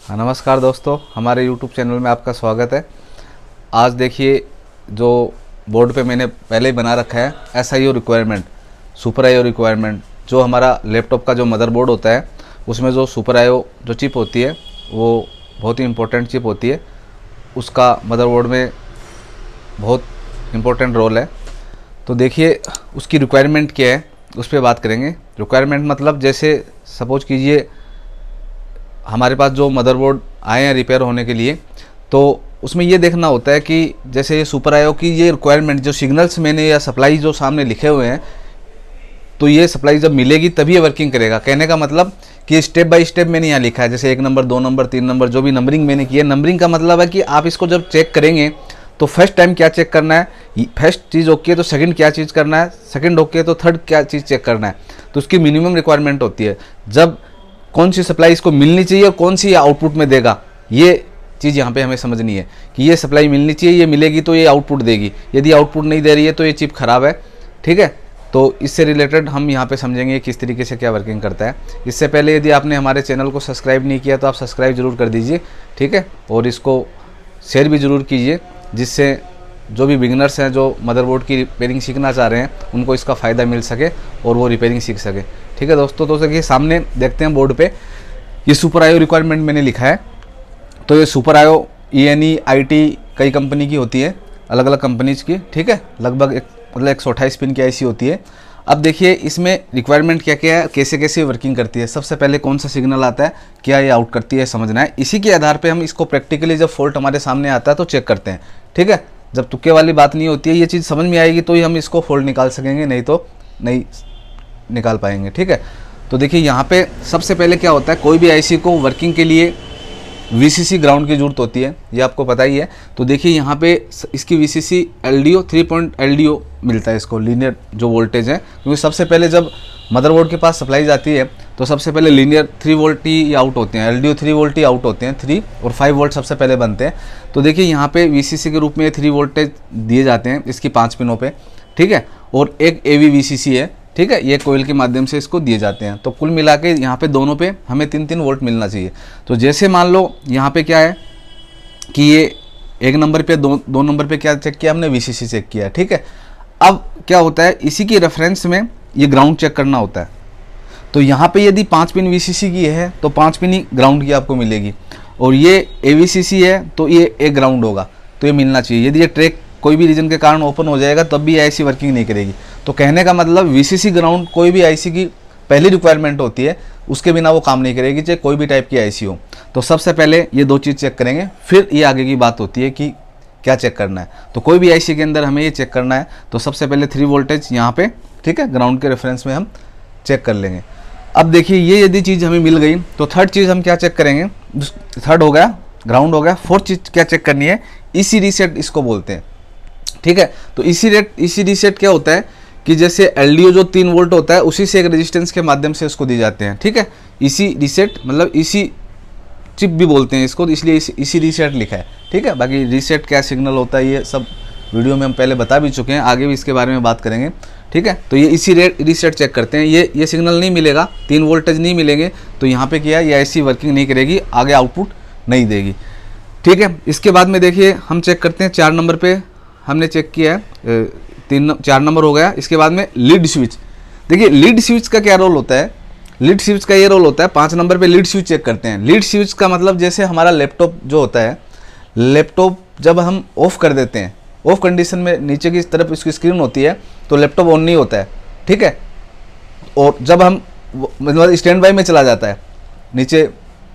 हाँ नमस्कार दोस्तों, हमारे YouTube चैनल में आपका स्वागत है। आज देखिए जो बोर्ड पे मैंने पहले ही बना रखा है SIO requirement, super IO requirement. जो हमारा लैपटॉप का जो मदरबोर्ड होता है उसमें जो सुपर IO जो चिप होती है वो बहुत ही इम्पोर्टेंट चिप होती है, उसका मदरबोर्ड में बहुत इम्पोर्टेंट रोल है। तो देखिए उसकी रिक्वायरमेंट क्या है उस पर बात करेंगे। रिक्वायरमेंट मतलब जैसे सपोज कीजिए हमारे पास जो मदरबोर्ड आए हैं रिपेयर होने के लिए, तो उसमें ये देखना होता है कि जैसे ये सुपर IO की ये रिक्वायरमेंट जो सिग्नल्स मैंने या सप्लाई जो सामने लिखे हुए हैं, तो ये सप्लाई जब मिलेगी तभी ये वर्किंग करेगा। कहने का मतलब कि स्टेप बाय स्टेप मैंने यहाँ लिखा है, जैसे 1 नंबर 2 नंबर 3 नंबर जो भी नंबरिंग मैंने की है। नंबरिंग का मतलब है कि आप इसको जब चेक करेंगे तो फर्स्ट टाइम क्या चेक करना है, फर्स्ट चीज़ ओके है तो सेकंड क्या चीज़ करना है, सेकंड ओके है तो थर्ड क्या चीज़ चेक करना है। तो उसकी मिनिमम रिक्वायरमेंट होती है जब कौन सी सप्लाई इसको मिलनी चाहिए और कौन सी आउटपुट में देगा। ये चीज़ यहाँ पे हमें समझनी है कि ये सप्लाई मिलनी चाहिए, ये मिलेगी तो ये आउटपुट देगी, यदि आउटपुट नहीं दे रही है तो ये चिप ख़राब है। ठीक है, तो इससे रिलेटेड हम यहाँ पे समझेंगे किस तरीके से क्या वर्किंग करता है। इससे पहले यदि आपने हमारे चैनल को सब्सक्राइब नहीं किया तो आप सब्सक्राइब ज़रूर कर दीजिए, ठीक है, और इसको शेयर भी ज़रूर कीजिए, जिससे जो भी बिगिनर्स हैं जो मदरबोर्ड की रिपेयरिंग सीखना चाह रहे हैं उनको इसका फ़ायदा मिल सके और वो रिपेयरिंग सीख सके। ठीक है दोस्तों, तो देखिए सामने देखते हैं बोर्ड पे ये सुपर IO रिक्वायरमेंट मैंने लिखा है। तो ये सुपर IO ENE IT कई कंपनी की होती है, अलग अलग कंपनीज की। ठीक है, लगभग मतलब 128 पिन की IC होती है। अब देखिए इसमें रिक्वायरमेंट क्या क्या है, कैसे कैसे वर्किंग करती है। सबसे पहले कौन सा सिग्नल आता है, क्या ये आउट करती है, समझना है। इसी के आधार पर हम इसको प्रैक्टिकली जब फॉल्ट हमारे सामने आता है तो चेक करते हैं। ठीक है, जब तुक्के वाली बात नहीं होती है, ये चीज़ समझ में आएगी तो ही हम इसको फॉल्ट निकाल सकेंगे, नहीं तो नहीं निकाल पाएंगे। ठीक है, तो देखिए यहाँ पे सबसे पहले क्या होता है, कोई भी IC को वर्किंग के लिए VCC ग्राउंड की ज़रूरत होती है, ये आपको पता ही है। तो देखिए यहाँ पे इसकी VCC LDO 3 पॉइंट LDO मिलता है इसको, लीनियर जो वोल्टेज है, क्योंकि सबसे पहले जब मदरबोर्ड के पास सप्लाई जाती है तो सबसे पहले लीनियर 3 वोल्ट ही आउट होते हैं, LDO 3 वोल्ट ही आउट होते हैं, 3 और 5 वोल्ट सबसे पहले बनते हैं। तो देखिए यहाँ पे VCC के रूप में 3 वोल्टेज दिए जाते हैं इसकी 5 पिनों पे। ठीक है, और एक AV VCC है। ठीक है, ये कोयल के माध्यम से इसको दिए जाते हैं। तो कुल मिला के यहाँ पे दोनों पे हमें 3-3 वोल्ट मिलना चाहिए। तो जैसे मान लो यहाँ पे क्या है कि ये 1 नंबर पे 2 नंबर पे क्या चेक किया हमने, VCC चेक किया। ठीक है, अब क्या होता है इसी की रेफरेंस में ये ग्राउंड चेक करना होता है। तो यहाँ पे यदि 5 पिन VCC की है तो 5 पिन ही ग्राउंड की आपको मिलेगी, और ये AVCC है तो ये एक ग्राउंड होगा, तो ये मिलना चाहिए। यदि ये ट्रैक कोई भी रीजन के कारण ओपन हो जाएगा तब भी IC वर्किंग नहीं करेगी। तो कहने का मतलब VCC ग्राउंड कोई भी IC की पहली रिक्वायरमेंट होती है, उसके बिना वो काम नहीं करेगी, चाहे कोई भी टाइप की IC हो। तो सबसे पहले ये 2 चीज़ चेक करेंगे, फिर ये आगे की बात होती है कि क्या चेक करना है। तो कोई भी IC के अंदर हमें ये चेक करना है, तो सबसे पहले 3 वोल्टेज यहाँ पे, ठीक है, ग्राउंड के रेफरेंस में हम चेक कर लेंगे। अब देखिए ये यदि चीज़ हमें मिल गई तो थर्ड चीज़ हम क्या चेक करेंगे, थर्ड हो गया ग्राउंड हो गया, फोर्थ चीज़ क्या चेक करनी है, EC रीसेट इसको बोलते हैं। ठीक है, तो EC रीसेट क्या होता है कि जैसे LDO जो 3 वोल्ट होता है उसी से एक रेजिस्टेंस के माध्यम से उसको दिए जाते हैं। ठीक है, EC रीसेट मतलब EC चिप भी बोलते हैं इसको, इसलिए EC रीसेट लिखा है। ठीक है, बाकी रीसेट क्या सिग्नल होता है ये सब वीडियो में हम पहले बता भी चुके हैं, आगे भी इसके बारे में बात करेंगे। ठीक है, तो ये EC रीसेट चेक करते हैं। ये सिग्नल नहीं मिलेगा, 3 वोल्टेज नहीं मिलेंगे तो यहाँ पे क्या है, ये IC वर्किंग नहीं करेगी, आगे आउटपुट नहीं देगी। ठीक है, इसके बाद में देखिए हम चेक करते हैं 4 नंबर पे हमने चेक किया है, 4 नंबर हो गया। इसके बाद में लीड स्विच। देखिए लीड स्विच का क्या रोल होता है, लीड स्विच का ये रोल होता है, 5 नंबर पे लीड स्विच चेक करते हैं। लीड स्विच का मतलब जैसे हमारा लैपटॉप जो होता है, लैपटॉप जब हम ऑफ कर देते हैं, ऑफ कंडीशन में नीचे की तरफ इसकी स्क्रीन होती है तो लैपटॉप ऑन नहीं होता है। ठीक है, और जब हम मतलब स्टैंड बाई में चला जाता है नीचे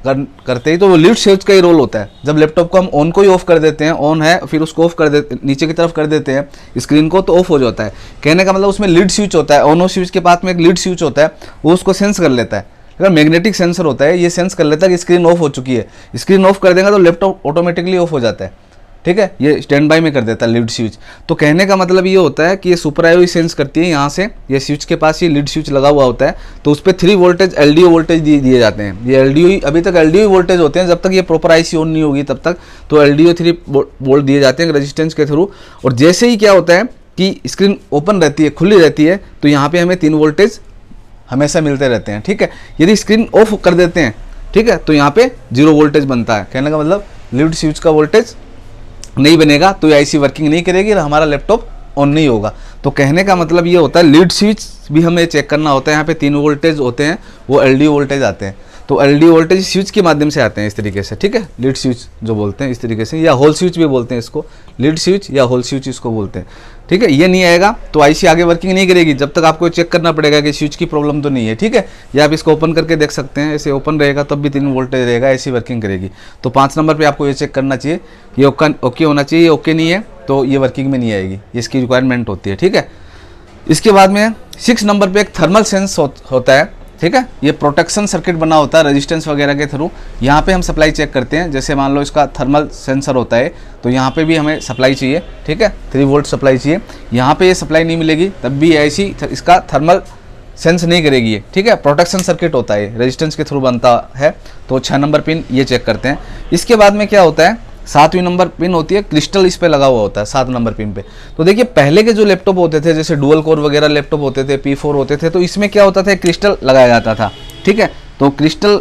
करते ही, तो वो लीड स्विच का ही रोल होता है। जब लैपटॉप को हम ऑन को ही ऑफ कर देते हैं, ऑन है फिर उसको ऑफ कर देते, नीचे की तरफ कर देते हैं स्क्रीन को, तो ऑफ हो जाता है। कहने का मतलब उसमें लीड स्विच होता है, ऑन ऑफ स्विच के पास में एक लीड स्विच होता है, वो उसको सेंस कर लेता है। अगर मैग्नेटिक सेंसर होता है, ये सेंस कर लेता है कि स्क्रीन ऑफ हो चुकी है। स्क्रीन ऑफ कर देगा तो लैपटॉप ऑटोमेटिकली ऑफ हो जाता है। ठीक है, ये स्टैंड बाई में कर देता है लीड स्विच। तो कहने का मतलब ये होता है कि ये सुपर IO सेंस करती है, यहाँ से ये स्विच के पास ये लीड स्विच लगा हुआ होता है, तो उस पर 3 वोल्टेज LDO वोल्टेज दिए जाते हैं। ये LDO अभी तक LDO वोल्टेज होते हैं, जब तक ये प्रॉपर IC ऑन नहीं होगी तब तक। तो LDO 3 वोल्ट दिए जाते हैं रेजिस्टेंस के थ्रू, और जैसे ही क्या होता है कि स्क्रीन ओपन रहती है, खुली रहती है, तो यहाँ पर हमें 3 वोल्टेज हमेशा मिलते रहते हैं। ठीक है, यदि स्क्रीन ऑफ कर देते हैं ठीक है। तो यहाँ पे 0 वोल्टेज बनता है, कहने का मतलब लीड स्विच का वोल्टेज नहीं बनेगा तो ये आईसी वर्किंग नहीं करेगी और हमारा लैपटॉप ऑन नहीं होगा। तो कहने का मतलब ये होता है लीड स्विच भी हमें चेक करना होता है। यहाँ पे 3 वोल्टेज होते हैं, वो एलडीओ वोल्टेज आते हैं, तो एलडीओ वोल्टेज स्विच के माध्यम से आते हैं इस तरीके से, ठीक है। लीड स्विच जो बोलते हैं इस तरीके से, या होल स्विच भी बोलते हैं इसको, लीड स्विच या होल स्विच इसको बोलते हैं, ठीक है। ये नहीं आएगा तो आईसी आगे वर्किंग नहीं करेगी, जब तक आपको चेक करना पड़ेगा कि स्विच की प्रॉब्लम तो नहीं है, ठीक है। या आप इसको ओपन करके देख सकते हैं, ऐसे ओपन रहेगा तब भी 3 वोल्टेज रहेगा, ऐसी वर्किंग करेगी। तो 5 नंबर पर आपको ये चेक करना चाहिए, ये ओके होना चाहिए, ये ओके नहीं है तो ये वर्किंग में नहीं आएगी, इसकी रिक्वायरमेंट होती है, ठीक है। इसके बाद में 6 नंबर पे एक थर्मल सेंस होता है, ठीक है। ये प्रोटेक्शन सर्किट बना होता है रेजिस्टेंस वगैरह के थ्रू। यहाँ पे हम सप्लाई चेक करते हैं, जैसे मान लो इसका थर्मल सेंसर होता है तो यहाँ पे भी हमें सप्लाई चाहिए, ठीक है, 3 वोल्ट सप्लाई चाहिए। यहाँ पे ये सप्लाई नहीं मिलेगी तब भी ऐसी इसका थर्मल सेंस नहीं करेगी, ठीक है। प्रोटेक्शन सर्किट होता है, रेजिस्टेंस के थ्रू बनता है। तो 6 नंबर पिन ये चेक करते हैं। इसके बाद में क्या होता है, 7वीं नंबर पिन होती है, क्रिस्टल इस पे लगा हुआ होता है 7 नंबर पिन पे। तो देखिए पहले के जो लैपटॉप होते थे, जैसे डुअल कोर वगैरह लैपटॉप होते थे, P4 होते थे, तो इसमें क्या होता था, क्रिस्टल लगाया जाता था, ठीक है। तो क्रिस्टल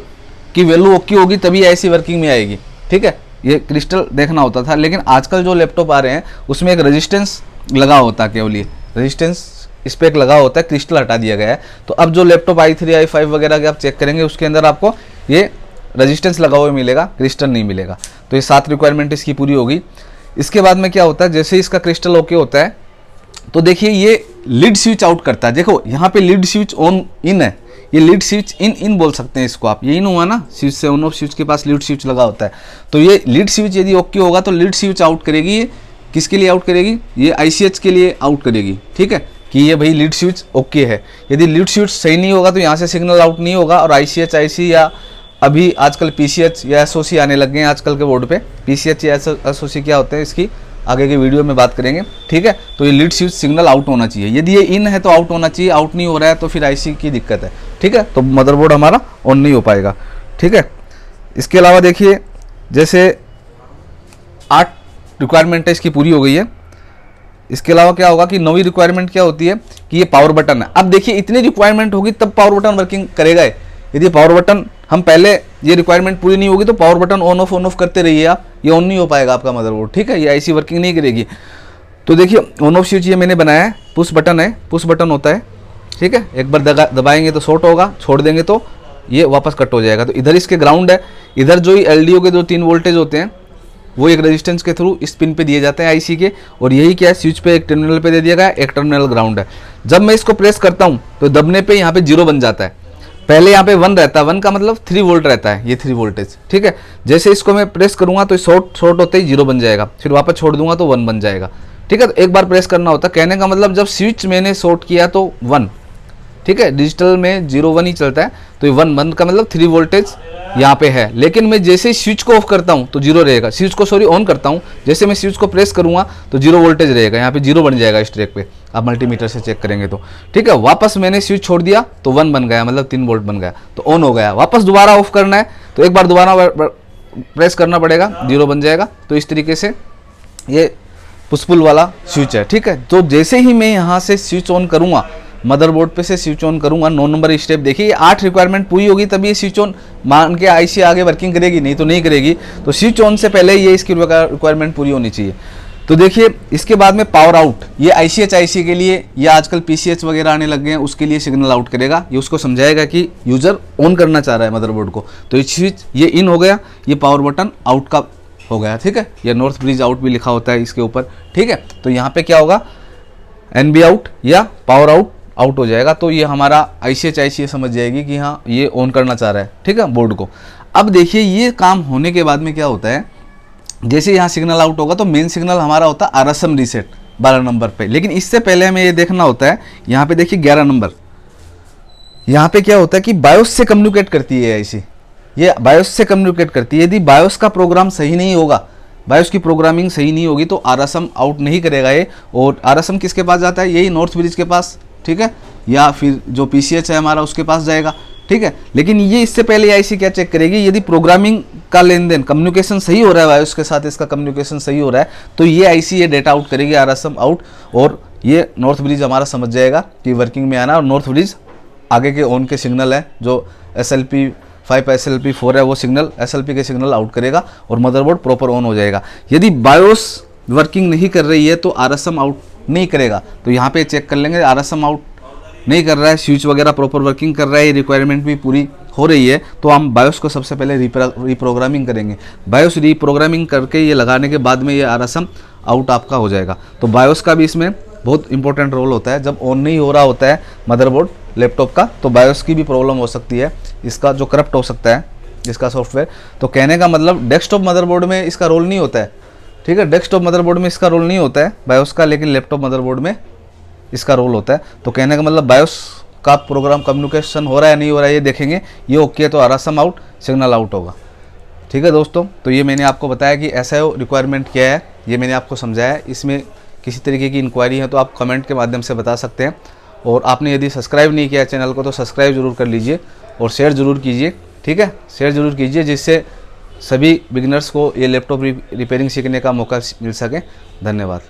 की वैल्यू ओके होगी तभी ऐसी वर्किंग में आएगी, ठीक है। ये क्रिस्टल देखना होता था। लेकिन आजकल जो लैपटॉप आ रहे हैं उसमें एक रेजिस्टेंस लगा होता है, केवल ये रेजिस्टेंस इस पर एक लगा होता है, क्रिस्टल हटा दिया गया है। तो अब जो लैपटॉप i3 i5 वगैरह के आप चेक करेंगे उसके अंदर आपको ये रेजिस्टेंस लगा हुआ मिलेगा, क्रिस्टल नहीं मिलेगा। तो ये 7 रिक्वायरमेंट इसकी पूरी होगी। इसके बाद में क्या होता है, जैसे इसका क्रिस्टल ओके होता है तो देखिए ये लीड स्विच आउट करता है। देखो यहाँ पे लीड स्विच ऑन इन है, ये लीड स्विच इन बोल सकते हैं इसको आप, ये इन हुआ ना, स्विच से ऑन ऑफ स्विच के पास लीड स्विच लगा होता है। तो ये लीड स्विच यदि ओके होगा तो लीड स्विच आउट करेगी। ये किसके लिए आउट करेगी, ये ICH के लिए आउट करेगी, ठीक है, कि ये भाई लीड स्विच ओके है। यदि लीड स्विच सही नहीं होगा तो यहाँ से सिग्नल आउट नहीं होगा और ICH IC या अभी आजकल PCH या SOC आने लग गए हैं आजकल के बोर्ड पे। PCH या SOC क्या होते हैं इसकी आगे के वीडियो में बात करेंगे, ठीक है। तो ये लीड स्विच सिग्नल आउट होना चाहिए, यदि ये इन है तो आउट होना चाहिए, आउट नहीं हो रहा है तो फिर IC की दिक्कत है, ठीक है। तो मदरबोर्ड हमारा ऑन नहीं हो पाएगा, ठीक है। इसके अलावा देखिए जैसे 8 रिक्वायरमेंट है इसकी पूरी हो गई है। इसके अलावा क्या होगा कि 9वीं रिक्वायरमेंट क्या होती है कि ये पावर बटन है। अब देखिए इतनी रिक्वायरमेंट होगी तब पावर बटन वर्किंग करेगा। यदि पावर बटन हम पहले ये रिक्वायरमेंट पूरी नहीं होगी तो पावर बटन ऑन ऑफ करते रहिए आप, ये ऑन नहीं हो पाएगा आपका मदरबोर्ड, ठीक है। ये IC वर्किंग नहीं करेगी। तो देखिए ऑन ऑफ स्विच ये मैंने बनाया है, पुश बटन है, पुश बटन होता है, ठीक है। एक बार दबाएंगे तो शॉर्ट होगा, छोड़ देंगे तो ये वापस कट हो जाएगा। तो इधर इसके ग्राउंड है, इधर जो LDO के जो 3 वोल्टेज होते हैं वो एक रेजिस्टेंस के थ्रू इस पिन पे दिए जाते हैं IC के, और यही क्या है स्विच पे एक टर्मिनल पे दे दिया गया है, एक टर्मिनल ग्राउंड है। जब मैं इसको प्रेस करता हूँ तो दबने पे यहाँ पे 0 बन जाता है, पहले यहाँ पे 1 रहता है, 1 का मतलब 3 वोल्ट रहता है, ये 3 वोल्टेज, ठीक है। जैसे इसको मैं प्रेस करूंगा तो शॉर्ट होते ही 0 बन जाएगा, फिर वापस छोड़ दूंगा तो 1 बन जाएगा, ठीक है। तो एक बार प्रेस करना होता है, कहने का मतलब जब स्विच मैंने शॉर्ट किया तो 1, ठीक है। डिजिटल में 0 1 ही चलता है, तो ये 1 का मतलब 3 वोल्टेज यहाँ पे है। लेकिन मैं जैसे ही स्विच को ऑफ करता हूँ तो 0 रहेगा, स्विच को ऑन करता हूँ, जैसे मैं स्विच को प्रेस करूंगा तो 0 वोल्टेज रहेगा, यहाँ पे 0 बन जाएगा इस ट्रैक पे, आप मल्टीमीटर से चेक करेंगे तो, ठीक है। वापस मैंने स्विच छोड़ दिया तो 1 बन गया, मतलब 3 वोल्ट बन गया, तो ऑन हो गया। वापस दोबारा ऑफ करना है तो एक बार दोबारा प्रेस करना पड़ेगा, 0 बन जाएगा। तो इस तरीके से ये पुश पुल वाला स्विच है, ठीक है। तो जैसे ही मैं यहाँ से स्विच ऑन करूँगा, मदरबोर्ड पे से स्विच ऑन करूंगा, 9 नंबर स्टेप देखिए, ये 8 रिक्वायरमेंट पूरी होगी तभी ये स्विच ऑन मान के IC आगे वर्किंग करेगी, नहीं तो नहीं करेगी। तो स्विच ऑन से पहले ये इसकी रिक्वायरमेंट पूरी होनी चाहिए। तो देखिए इसके बाद में पावर आउट, ये ICH IC के लिए या आजकल PCH वगैरह आने लग गए हैं उसके लिए सिग्नल आउट करेगा। ये उसको समझाएगा कि यूजर ऑन करना चाह रहा है मदरबोर्ड को, तो ये स्विच ये इन हो गया, ये पावर बटन आउट का हो गया, ठीक है। या नॉर्थ ब्रिज आउट भी लिखा होता है इसके ऊपर, ठीक है। तो यहाँ पे क्या होगा, NB आउट या पावर आउट हो जाएगा। तो ये हमारा ICH IC समझ जाएगी कि हाँ ये ऑन करना चाह रहा है, ठीक है, बोर्ड को। अब देखिए ये काम होने के बाद में क्या होता है, जैसे यहाँ सिग्नल आउट होगा तो मेन सिग्नल हमारा होता है RSM रीसेट 12 नंबर पे। लेकिन इससे पहले हमें ये देखना होता है, यहाँ पे देखिए 11 नंबर, यहाँ पे क्या होता है कि बायोस से कम्युनिकेट करती है IC, ये बायोस से कम्युनिकेट करती है। यदि बायोस का प्रोग्राम सही नहीं होगा, बायोस की प्रोग्रामिंग सही नहीं होगी तो RSM आउट नहीं करेगा ये। और RSM किसके पास जाता है, यही नॉर्थ ब्रिज के पास, ठीक है, या फिर जो PCH है हमारा उसके पास जाएगा, ठीक है। लेकिन ये इससे पहले IC क्या चेक करेगी, यदि प्रोग्रामिंग का लेन देन कम्युनिकेशन सही हो रहा है, बायोस के साथ इसका कम्युनिकेशन सही हो रहा है, तो ये IC ये डेटा आउट करेगी, RSM आउट, और ये नॉर्थ ब्रिज हमारा समझ जाएगा कि वर्किंग में आना। और नॉर्थ ब्रिज आगे के ऑन के सिग्नल है जो SLP 5 SLP4 है वो सिग्नल SLP के सिग्नल आउट करेगा और मदरबोर्ड प्रॉपर ऑन हो जाएगा। यदि बायोस वर्किंग नहीं कर रही है तो RSM आउट नहीं करेगा। तो यहाँ पे चेक कर लेंगे RSM आउट नहीं कर रहा है, स्विच वगैरह प्रॉपर वर्किंग कर रहा है, रिक्वायरमेंट भी पूरी हो रही है, तो हम बायोस को सबसे पहले रिप्रोग्रामिंग करेंगे। बायोस रिप्रोग्रामिंग करके ये लगाने के बाद में ये RSM आउट आपका हो जाएगा। तो बायोस का भी इसमें बहुत इंपॉर्टेंट रोल होता है। जब ऑन नहीं हो रहा होता है मदरबोर्ड लैपटॉप का तो बायोस की भी प्रॉब्लम हो सकती है, इसका जो करप्ट हो सकता है इसका सॉफ्टवेयर। तो कहने का मतलब डेस्कटॉप मदरबोर्ड में इसका रोल नहीं होता है, ठीक है, डेस्कटॉप मदरबोर्ड में इसका रोल नहीं होता है बायोस का, लेकिन लैपटॉप मदरबोर्ड में इसका रोल होता है। तो कहने का मतलब बायोस का प्रोग्राम कम्युनिकेशन हो रहा है नहीं हो रहा है ये देखेंगे, ये ओके है तो RSM आउट सिग्नल आउट होगा। ठीक है दोस्तों, तो ये मैंने आपको बताया कि SIO रिक्वायरमेंट क्या है, ये मैंने आपको समझाया है। इसमें किसी तरीके की इंक्वायरी है तो आप कमेंट के माध्यम से बता सकते हैं। और आपने यदि सब्सक्राइब नहीं किया चैनल को तो सब्सक्राइब जरूर कर लीजिए और शेयर जरूर कीजिए, ठीक है, शेयर जरूर कीजिए, जिससे सभी बिगिनर्स को ये लैपटॉप रिपेयरिंग सीखने का मौका मिल सके। धन्यवाद।